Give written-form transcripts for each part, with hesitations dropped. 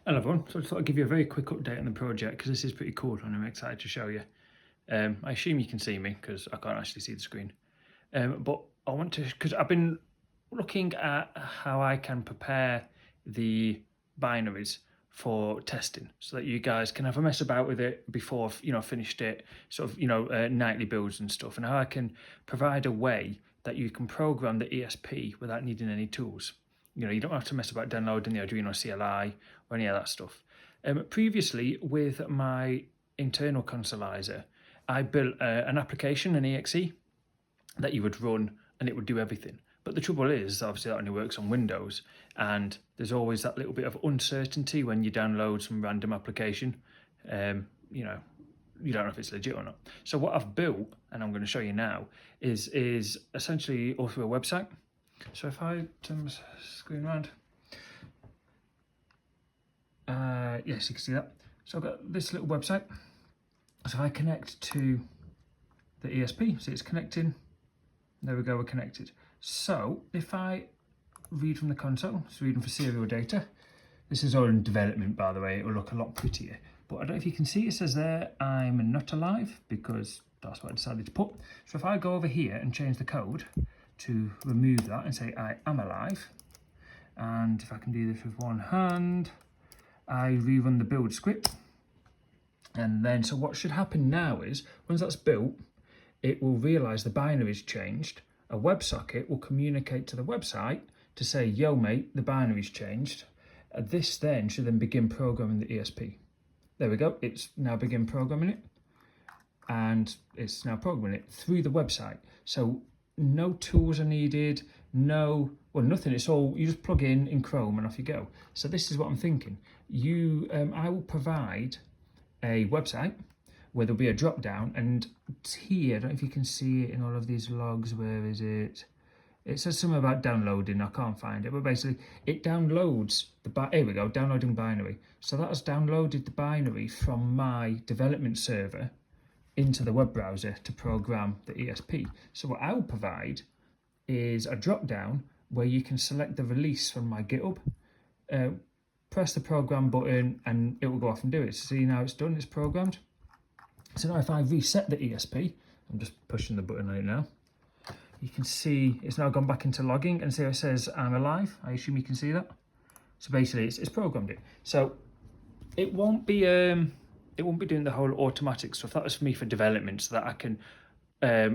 Hello everyone, so I thought I'd give you a very quick update on the project because this is pretty cool and I'm excited to show you. I assume you can see me because I can't actually see the screen. But I want to, because I've been looking at how I can prepare the binaries for testing so that you guys can have a mess about with it before, finished it, nightly builds and stuff, and how I can provide a way that you can program the ESP without needing any tools. You don't have to mess about downloading the Arduino CLI or any of that stuff. Previously, with my internal consolizer, I built an application, an exe, that you would run and it would do everything. But the trouble is, obviously that only works on Windows, and there's always that little bit of uncertainty when you download some random application. You don't know if it's legit or not. So what I've built, and I'm going to show you now, is essentially all through a website. So if I turn the screen around, yes, you can see that. So I've got this little website. So if I connect to the ESP, see it's connecting. There we go, we're connected. So if I read from the console, it's reading for serial data. This is all in development, by the way. It will look a lot prettier. But I don't know if you can see, it says there, I'm not alive, because that's what I decided to put. So if I go over here and change the code to remove that and say I am alive, and if I can do this with one hand, I rerun the build script. And then, so what should happen now is, once that's built, it will realise the binary's changed. A WebSocket will communicate to the website to say, yo mate, the binary's changed. This then should then begin programming the ESP. There we go, it's now begin programming it. And it's now programming it through the website. So no tools are needed, nothing. It's all, you just plug in Chrome and off you go. So this is what I'm thinking. I will provide a website where there'll be a drop down, and here, I don't know if you can see it in all of these logs. Where is it? It says something about downloading. I can't find it, but basically it downloads here we go, downloading binary. So that has downloaded the binary from my development server into the web browser to program the ESP. So what I'll provide is a drop down where you can select the release from my GitHub, press the program button, and it will go off and do it. So see, now it's done, it's programmed. So now if I reset the ESP, I'm just pushing the button on it now, you can see it's now gone back into logging, and see it says I'm alive. I assume you can see that. So basically it's programmed it. So it won't be doing the whole automatic stuff. That was for me for development, so that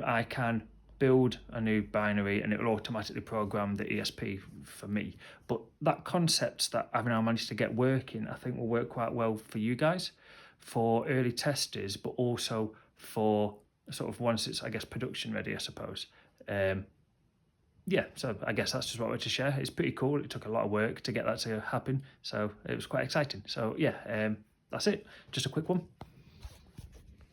I can build a new binary and it will automatically program the ESP for me. But that concept that I've now managed to get working, I think will work quite well for you guys, for early testers, but also for sort of once it's, I guess, production ready, I suppose. Yeah, so I guess that's just what I wanted to share. It's pretty cool. It took a lot of work to get that to happen, so it was quite exciting. So yeah, that's it. Just a quick one.